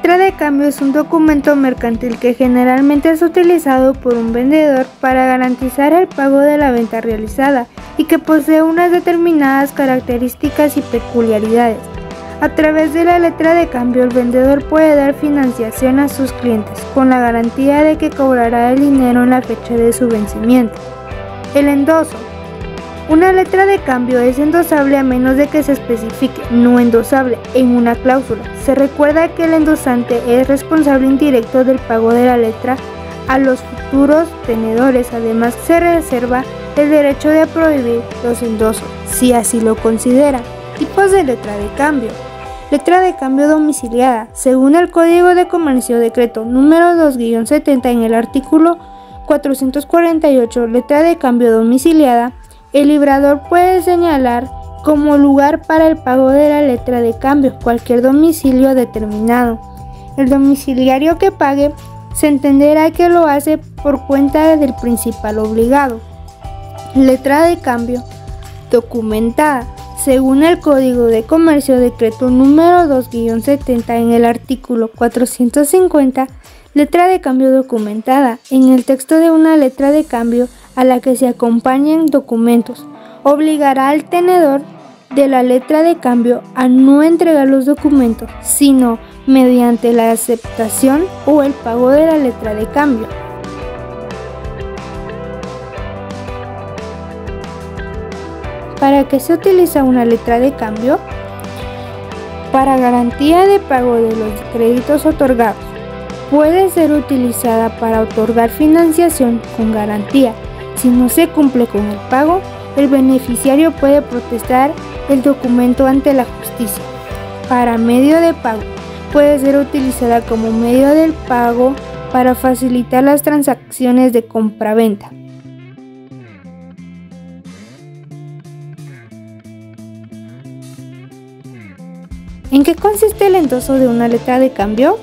letra de cambio es un documento mercantil que generalmente es utilizado por un vendedor para garantizar el pago de la venta realizada y que posee unas determinadas características y peculiaridades. A través de la letra de cambio, el vendedor puede dar financiación a sus clientes con la garantía de que cobrará el dinero en la fecha de su vencimiento. El endoso. Una letra de cambio es endosable a menos de que se especifique no endosable en una cláusula. Se recuerda que el endosante es responsable indirecto del pago de la letra a los futuros tenedores. Además, se reserva el derecho de prohibir los endosos, si así lo consideran. Tipos de letra de cambio. Letra de cambio domiciliada. Según el Código de Comercio Decreto número 2-70 en el artículo 448, letra de cambio domiciliada, el librador puede señalar como lugar para el pago de la letra de cambio cualquier domicilio determinado. El domiciliario que pague se entenderá que lo hace por cuenta del principal obligado. Letra de cambio documentada. Según el Código de Comercio Decreto número 2-70 en el artículo 450, letra de cambio documentada, en el texto de una letra de cambio a la que se acompañen documentos, obligará al tenedor de la letra de cambio a no entregar los documentos, sino mediante la aceptación o el pago de la letra de cambio. ¿Para qué se utiliza una letra de cambio? Para garantía de pago de los créditos otorgados. Puede ser utilizada para otorgar financiación con garantía. Si no se cumple con el pago, el beneficiario puede protestar el documento ante la justicia. Para medio de pago. Puede ser utilizada como medio del pago para facilitar las transacciones de compra-venta. ¿En qué consiste el endoso de una letra de cambio?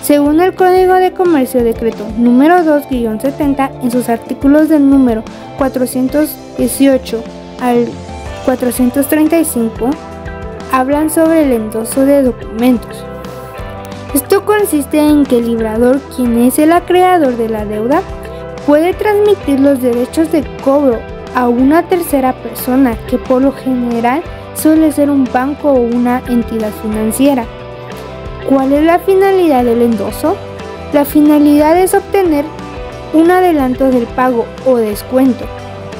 Según el Código de Comercio Decreto número 2-70, en sus artículos del número 418 al 435, hablan sobre el endoso de documentos. Esto consiste en que el librador, quien es el acreedor de la deuda, puede transmitir los derechos de cobro a una tercera persona, que por lo general suele ser un banco o una entidad financiera. ¿Cuál es la finalidad del endoso? La finalidad es obtener un adelanto del pago o descuento.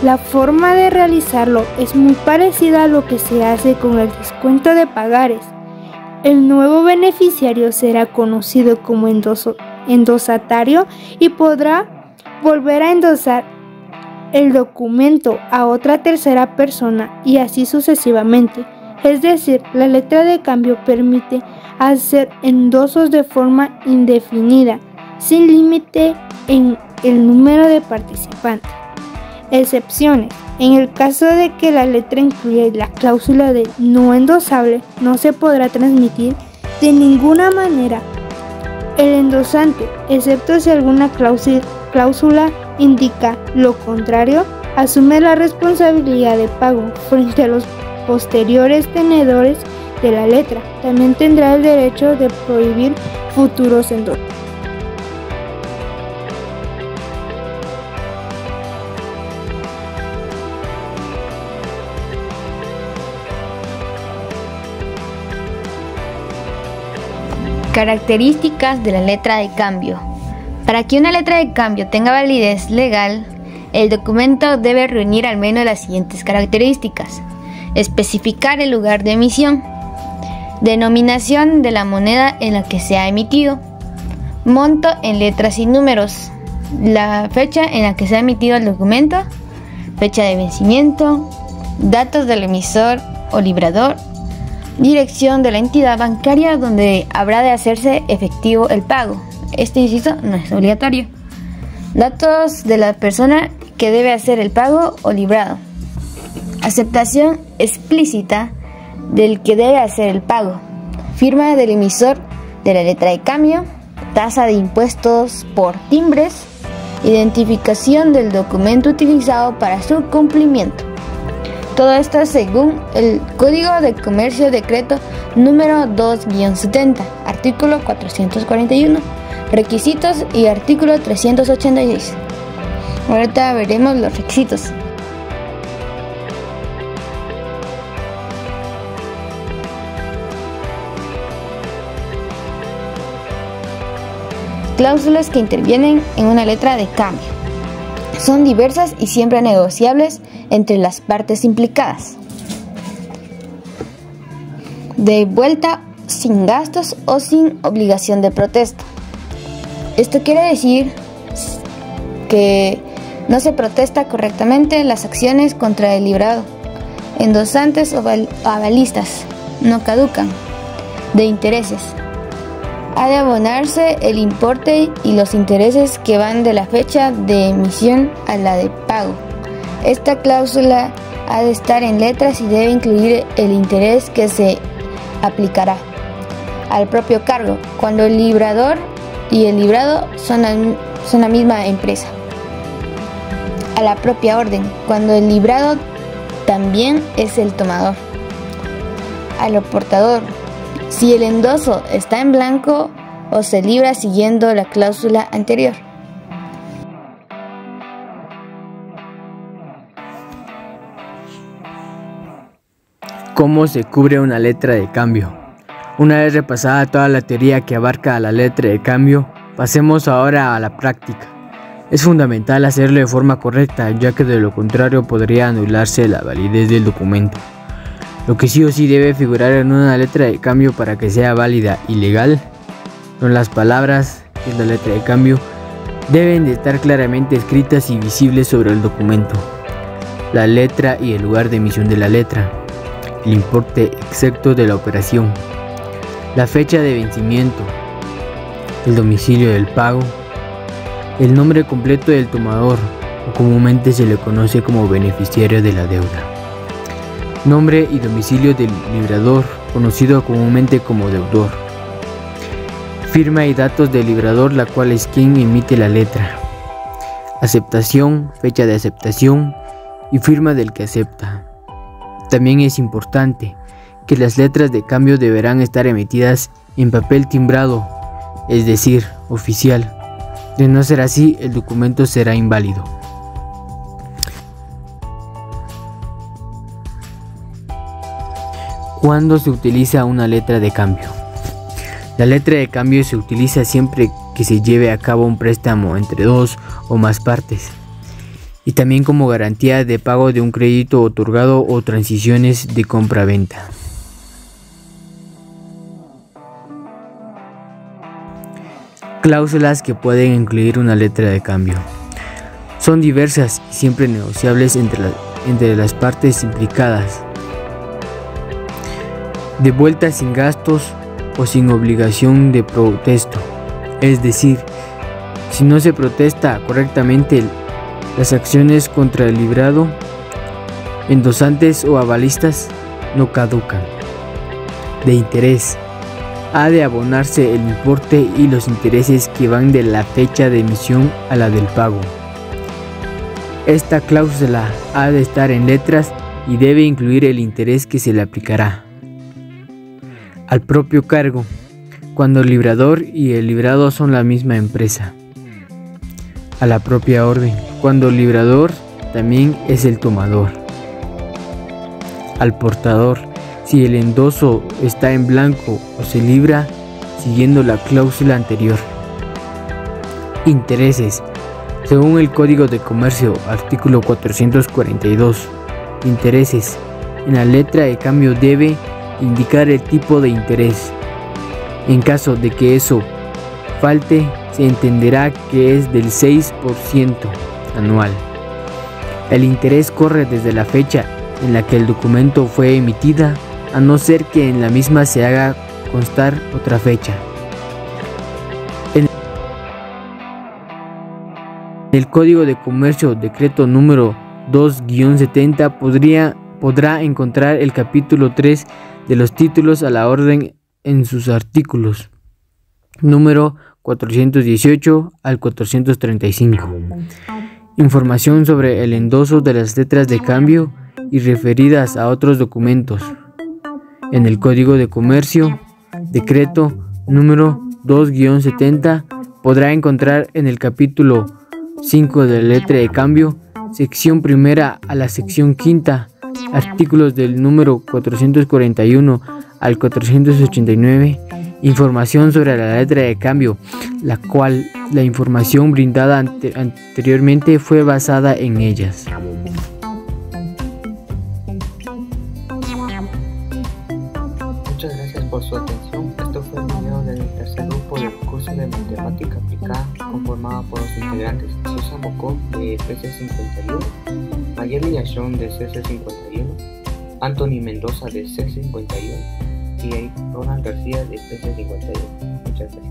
La forma de realizarlo es muy parecida a lo que se hace con el descuento de pagares. El nuevo beneficiario será conocido como endosatario y podrá volver a endosar el documento a otra tercera persona y así sucesivamente. Es decir, la letra de cambio permite hacer endosos de forma indefinida, sin límite en el número de participantes. Excepciones. En el caso de que la letra incluya la cláusula de no endosable, no se podrá transmitir de ninguna manera el endosante, excepto si alguna cláusula indica lo contrario, asume la responsabilidad de pago frente a los posteriores tenedores de la letra. También tendrá el derecho de prohibir futuros endosos. Características de la letra de cambio. Para que una letra de cambio tenga validez legal, el documento debe reunir al menos las siguientes características: especificar el lugar de emisión, denominación de la moneda en la que se ha emitido, monto en letras y números, la fecha en la que se ha emitido el documento, fecha de vencimiento, datos del emisor o librador, dirección de la entidad bancaria donde habrá de hacerse efectivo el pago. Este inciso no es obligatorio. Datos de la persona que debe hacer el pago o librado. Aceptación explícita del que debe hacer el pago. Firma del emisor de la letra de cambio. Tasa de impuestos por timbres. Identificación del documento utilizado para su cumplimiento. Todo esto según el Código de Comercio Decreto número 2-70, artículo 441, requisitos y artículo 386. Ahorita veremos los requisitos. Cláusulas que intervienen en una letra de cambio. Son diversas y siempre negociables entre las partes implicadas. De vuelta sin gastos o sin obligación de protesta. Esto quiere decir que no se protesta correctamente las acciones contra el librado. Endosantes o avalistas no caducan. De intereses. Ha de abonarse el importe y los intereses que van de la fecha de emisión a la de pago. Esta cláusula ha de estar en letras y debe incluir el interés que se aplicará al propio cargo, cuando el librador y el librado son la misma empresa. A la propia orden, cuando el librado también es el tomador. Al portador, si el endoso está en blanco o se libra siguiendo la cláusula anterior. ¿Cómo se cubre una letra de cambio? Una vez repasada toda la teoría que abarca a la letra de cambio, pasemos ahora a la práctica. Es fundamental hacerlo de forma correcta, ya que de lo contrario podría anularse la validez del documento. Lo que sí o sí debe figurar en una letra de cambio para que sea válida y legal son las palabras, que es la letra de cambio, deben de estar claramente escritas y visibles sobre el documento. La letra y el lugar de emisión de la letra, el importe exacto de la operación, la fecha de vencimiento, el domicilio del pago, el nombre completo del tomador, o comúnmente se le conoce como beneficiario de la deuda. Nombre y domicilio del librador, conocido comúnmente como deudor. Firma y datos del librador, la cual es quien emite la letra. Aceptación, fecha de aceptación y firma del que acepta. También es importante que las letras de cambio deberán estar emitidas en papel timbrado, es decir, oficial. De no ser así, el documento será inválido. ¿Cuándo se utiliza una letra de cambio? La letra de cambio se utiliza siempre que se lleve a cabo un préstamo entre dos o más partes, y también como garantía de pago de un crédito otorgado o transiciones de compra-venta. Cláusulas que pueden incluir una letra de cambio. Son diversas y siempre negociables entre las partes implicadas. De vuelta sin gastos o sin obligación de protesto, es decir, si no se protesta correctamente las acciones contra el librado, endosantes o avalistas no caducan. De interés, ha de abonarse el importe y los intereses que van de la fecha de emisión a la del pago. Esta cláusula ha de estar en letras y debe incluir el interés que se le aplicará. Al propio cargo, cuando el librador y el librado son la misma empresa. A la propia orden, cuando el librador también es el tomador. Al portador, si el endoso está en blanco o se libra siguiendo la cláusula anterior. Intereses. Según el Código de Comercio, artículo 442, intereses. En la letra de cambio debe indicar el tipo de interés. En caso de que eso falte, se entenderá que es del 6% anual. El interés corre desde la fecha en la que el documento fue emitida, a no ser que en la misma se haga constar otra fecha. En el Código de Comercio, decreto número 2-70, podrá encontrar el capítulo 3 de los títulos a la orden en sus artículos número 418 al 435. Información sobre el endoso de las letras de cambio y referidas a otros documentos. En el Código de Comercio, decreto número 2-70, podrá encontrar en el capítulo 5 de la letra de cambio, sección primera a la sección quinta, artículos del número 441 al 489, información sobre la letra de cambio, la cual la información brindada anteriormente fue basada en ellas. Muchas gracias por su atención. Esto fue el video del tercer grupo del curso de matemática aplicada, conformado por los integrantes Susan Bocó de PC51, Mayeli Yashon de CC51, Anthony Mendoza de C51 y Ronald García de PC51. Muchas gracias.